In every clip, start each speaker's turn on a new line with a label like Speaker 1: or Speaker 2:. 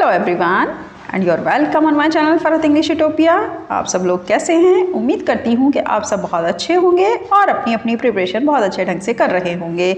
Speaker 1: Hello everyone and you are welcome on my channel Farhat English utopia. आप सब लोग कैसे हैं? उम्मीद करती हूँ कि आप सब बहुत अच्छे होंगे और अपनी अपनी प्रिपरेशन बहुत अच्छे ढंग से कर रहे होंगे।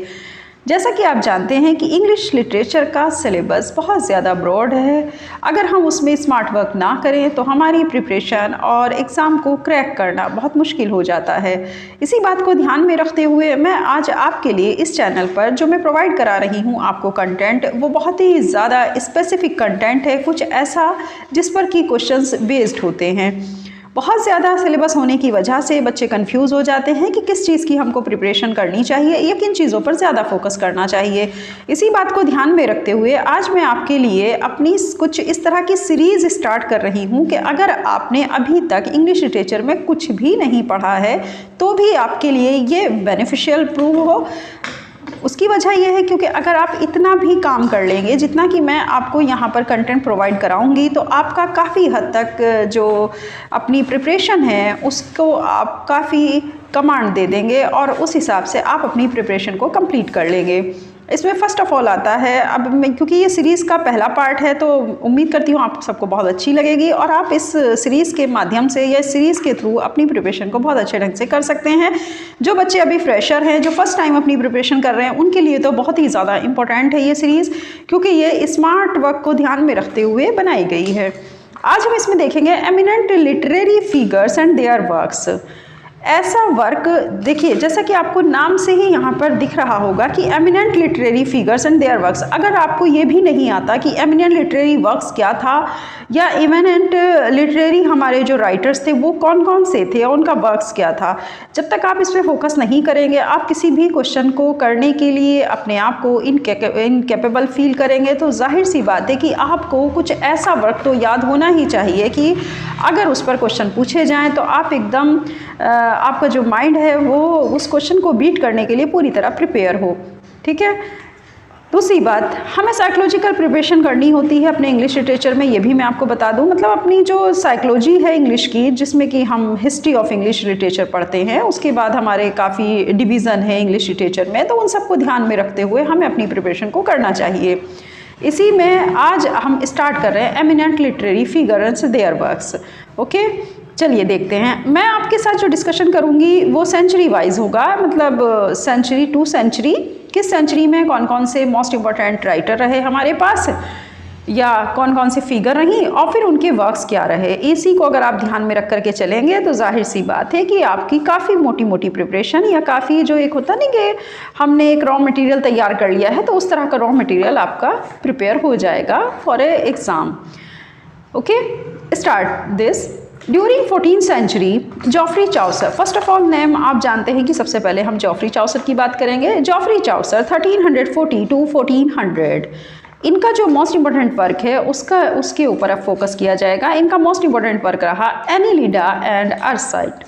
Speaker 1: जैसा कि आप जानते हैं कि इंग्लिश लिटरेचर का सिलेबस बहुत ज़्यादा ब्रॉड है। अगर हम उसमें स्मार्ट वर्क ना करें तो हमारी प्रिपरेशन और एग्ज़ाम को क्रैक करना बहुत मुश्किल हो जाता है। इसी बात को ध्यान में रखते हुए मैं आज आपके लिए इस चैनल पर जो मैं प्रोवाइड करा रही हूँ आपको कंटेंट, वो बहुत ही ज़्यादा स्पेसिफिक कंटेंट है, कुछ ऐसा जिस पर कि क्वेश्चंस बेस्ड होते हैं। बहुत ज़्यादा सिलेबस होने की वजह से बच्चे कंफ्यूज हो जाते हैं कि किस चीज़ की हमको प्रिपरेशन करनी चाहिए या किन चीज़ों पर ज़्यादा फोकस करना चाहिए। इसी बात को ध्यान में रखते हुए आज मैं आपके लिए अपनी कुछ इस तरह की सीरीज़ स्टार्ट कर रही हूँ कि अगर आपने अभी तक इंग्लिश लिटरेचर में कुछ भी नहीं पढ़ा है तो भी आपके लिए ये बेनिफिशियल प्रूव हो। उसकी वजह यह है क्योंकि अगर आप इतना भी काम कर लेंगे जितना कि मैं आपको यहाँ पर कंटेंट प्रोवाइड कराऊंगी तो आपका काफ़ी हद तक जो अपनी प्रिपरेशन है उसको आप काफ़ी कमांड दे देंगे और उस हिसाब से आप अपनी प्रिपरेशन को कंप्लीट कर लेंगे। इसमें फ़र्स्ट ऑफ ऑल आता है, अब मैं क्योंकि ये सीरीज़ का पहला पार्ट है तो उम्मीद करती हूँ आप सबको बहुत अच्छी लगेगी और आप इस सीरीज़ के माध्यम से या सीरीज़ के थ्रू अपनी प्रिपरेशन को बहुत अच्छे ढंग से कर सकते हैं। जो बच्चे अभी फ्रेशर हैं, जो फर्स्ट टाइम अपनी प्रिपरेशन कर रहे हैं, उनके लिए तो बहुत ही ज़्यादा इंपॉर्टेंट है ये सीरीज़, क्योंकि ये स्मार्ट वर्क को ध्यान में रखते हुए बनाई गई है। आज हम इसमें देखेंगे eminent literary figures and there works. ऐसा वर्क देखिए, जैसा कि आपको नाम से ही यहाँ पर दिख रहा होगा कि eminent literary figures and there works. अगर आपको ये भी नहीं आता कि एमिनेंट लिटरेरी वर्क्स क्या था या एमिनेंट लिटरेरी हमारे जो राइटर्स थे वो कौन कौन से थे और उनका वर्क्स क्या था, जब तक आप इस पर फोकस नहीं करेंगे, आप किसी भी क्वेश्चन को करने के लिए अपने आप को इनकेपेबल फील करेंगे, तो जाहिर सी बात है कि आपको कुछ ऐसा वर्क तो याद होना ही चाहिए कि अगर उस पर क्वेश्चन पूछे जाएँ तो आप एकदम आपका जो माइंड है वो उस क्वेश्चन को बीट करने के लिए पूरी तरह प्रिपेयर हो। ठीक है। दूसरी बात, हमें साइकोलॉजिकल प्रिपरेशन करनी होती है अपने इंग्लिश लिटरेचर में, ये भी मैं आपको बता दूं। मतलब अपनी जो साइकोलॉजी है इंग्लिश की, जिसमें कि हम हिस्ट्री ऑफ इंग्लिश लिटरेचर पढ़ते हैं, उसके बाद हमारे काफ़ी डिवीज़न है इंग्लिश लिटरेचर में, तो उन सबको ध्यान में रखते हुए हमें अपनी प्रिपरेशन को करना चाहिए। इसी में आज हम स्टार्ट कर रहे हैं eminent literary figures there works. Okay, चलिए देखते हैं। मैं आपके साथ जो डिस्कशन करूंगी वो सेंचुरी वाइज होगा, मतलब सेंचुरी टू सेंचुरी, किस सेंचुरी में कौन कौन से मोस्ट इम्पॉर्टेंट राइटर रहे हमारे पास या कौन कौन से फिगर रही और फिर उनके वर्क्स क्या रहे। इसी को अगर आप ध्यान में रख करके चलेंगे तो जाहिर सी बात है कि आपकी काफ़ी मोटी मोटी प्रिपरेशन या काफ़ी जो एक होता नहीं कि हमने एक रॉ मटेरियल तैयार कर लिया है, तो उस तरह का रॉ मटेरियल आपका प्रिपेयर हो जाएगा for a exam. Okay, start this. During 14th century Geoffrey Chaucer, first of all name आप जानते हैं कि सबसे पहले हम जॉफ्री चाउसर की बात करेंगे। जॉफ्री चाउसर 1340 टू 1400, इनका जो मोस्ट इंपॉर्टेंट वर्क है उसके ऊपर अब फोकस किया जाएगा। इनका मोस्ट इंपॉर्टेंट वर्क रहा Anelida and Arcite.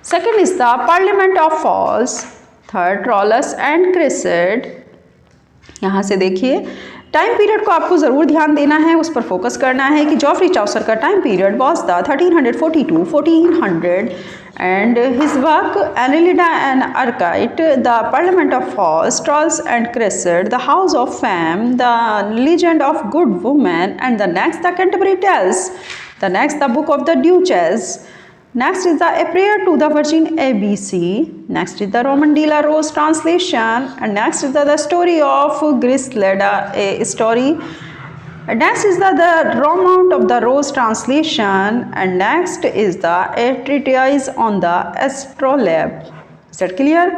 Speaker 1: Second is the parliament of fowls. Third Troilus and Criseyde. यहाँ से देखिए टाइम पीरियड को आपको ज़रूर ध्यान देना है, उस पर फोकस करना है कि जॉफ्री चाउसर का time period was the 1340 to 1400 and his work Anelida and Arcite, the parliament of fowls, Troilus and Criseyde, the house of fame, the legend of good women and the next the Canterbury tales, the next the book of the duchess, next is the A Prayer to the Virgin ABC, next is the Roman de la Rose translation, and next is the story of Griselda, a story, and next is the Romaunt of the Rose translation, and next is the A Treatise on the Astrolabe. Is that clear?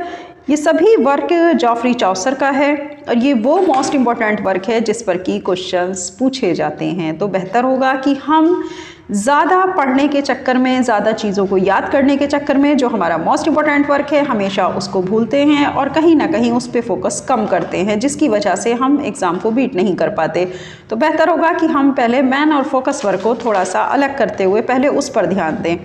Speaker 1: ये सभी work Geoffrey Chaucer का है और ये वो most important work है जिस पर कि क्वेश्चंस पूछे जाते हैं। तो बेहतर होगा कि हम ज़्यादा पढ़ने के चक्कर में, ज़्यादा चीज़ों को याद करने के चक्कर में जो हमारा मोस्ट इम्पॉर्टेंट वर्क है हमेशा उसको भूलते हैं और कहीं ना कहीं उस पर फोकस कम करते हैं, जिसकी वजह से हम एग्ज़ाम को बीट नहीं कर पाते। तो बेहतर होगा कि हम पहले मैन और फोकस वर्क को थोड़ा सा अलग करते हुए पहले उस पर ध्यान दें।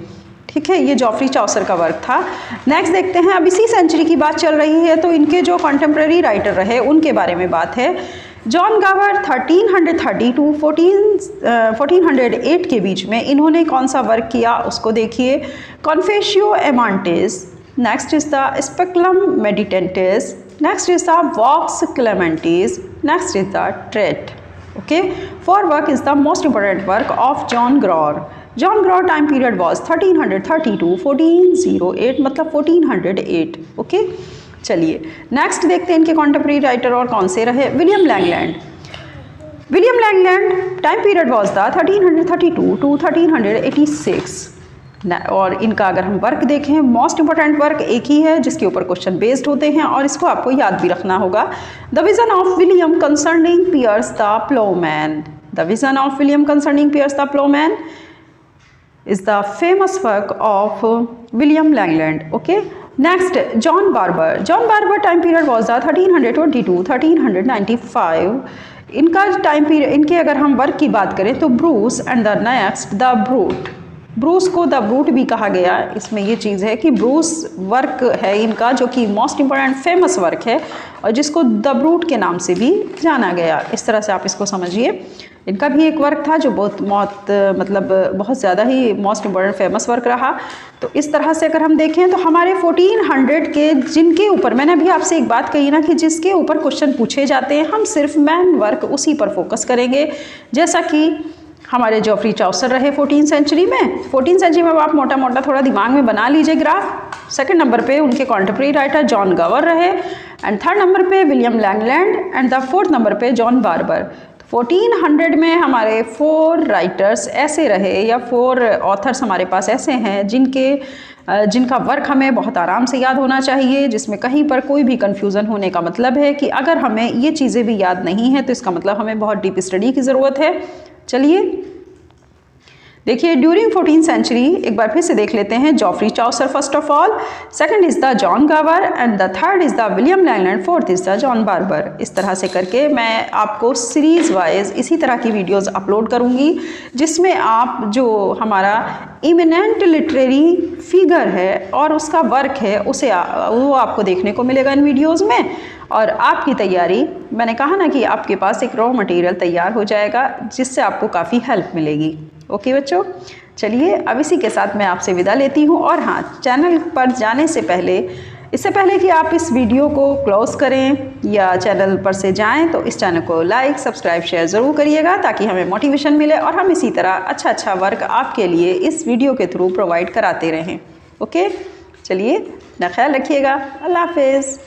Speaker 1: ठीक है, ये जॉफ्री चाउसर का वर्क था। नेक्स्ट देखते हैं, अब इसी सेंचुरी की बात चल रही है तो इनके जो कंटेम्प्रेरी राइटर रहे उनके बारे में बात है। जॉन गावर 1330 टू 1408 के बीच में इन्होंने कौन सा वर्क किया उसको देखिए। Confessio Amantis, next is the Speculum Meditantis, next is the Vox Clamantis, next is the trait. Okay, four work is the most important work of John Gower. John Gower time period was 1332 1408, मतलब 1408। Okay, चलिए next देखते हैं इनके contemporary writer और कौन से रहे। William Langland. William Langland time period was the 1332 to 1386। और इनका अगर हम वर्क देखें, मोस्ट इंपॉर्टेंट वर्क एक ही है जिसके ऊपर क्वेश्चन बेस्ड होते हैं और इसको आपको याद भी रखना होगा। The vision of William concerning Piers the ploughman. The vision of William concerning Piers the ploughman is the famous work of William Langland. Okay, next John Barber. John Barber time period was the 1322 1395. इनका time period, इनके अगर हम work की बात करें तो Bruce and the next the brute. Bruce को the brute भी कहा गया। इसमें ये चीज़ है कि ब्रूस वर्क है इनका जो कि मोस्ट इंपॉर्टेंट फेमस वर्क है और जिसको द ब्रूट के नाम से भी जाना गया। इस तरह से आप इसको समझिए। इनका भी एक वर्क था जो बहुत ज़्यादा ही मोस्ट इम्पॉर्टेंट फेमस वर्क रहा। तो इस तरह से अगर हम देखें तो हमारे 1400 के जिनके ऊपर मैंने अभी आपसे एक बात कही ना कि जिसके ऊपर क्वेश्चन पूछे जाते हैं हम सिर्फ मैन वर्क उसी पर फोकस करेंगे। जैसा कि हमारे जॉफ्री चौसर रहे 14 सेंचुरी में। 14 सेंचुरी में आप मोटा मोटा थोड़ा दिमाग में बना लीजिए ग्राफ। सेकंड नंबर पे उनके कॉन्टेम्परेरी राइटर जॉन गवर रहे एंड थर्ड नंबर पे William Langland and the fourth number पे जॉन बार्बर। 1400 में हमारे 4 राइटर्स ऐसे रहे या 4 ऑथर्स हमारे पास ऐसे हैं जिनका वर्क हमें बहुत आराम से याद होना चाहिए, जिसमें कहीं पर कोई भी कन्फ्यूज़न होने का मतलब है कि अगर हमें ये चीज़ें भी याद नहीं है तो इसका मतलब हमें बहुत डीप स्टडी की ज़रूरत है। चलिए देखिए, ड्यूरिंग 14th सेंचुरी एक बार फिर से देख लेते हैं। Geoffrey Chaucer first of all, second is the John Gower and the third is the William Langland, fourth is the John Barbour. इस तरह से करके मैं आपको सीरीज़ वाइज इसी तरह की वीडियोस अपलोड करूंगी जिसमें आप जो हमारा इमिनेंट लिटरेरी फिगर है और उसका वर्क है वो आपको देखने को मिलेगा इन वीडियोज़ में। और आपकी तैयारी, मैंने कहा ना कि आपके पास एक रॉ मटेरियल तैयार हो जाएगा जिससे आपको काफ़ी हेल्प मिलेगी। ओके बच्चों, चलिए अब इसी के साथ मैं आपसे विदा लेती हूँ। और हाँ, चैनल पर जाने से पहले, इससे पहले कि आप इस वीडियो को क्लोज़ करें या चैनल पर से जाएं तो इस चैनल को लाइक सब्सक्राइब शेयर ज़रूर करिएगा ताकि हमें मोटिवेशन मिले और हम इसी तरह अच्छा वर्क आपके लिए इस वीडियो के थ्रू प्रोवाइड कराते रहें। ओके, चलिए अपना ख्याल रखिएगा। अल्लाह हाफिज़।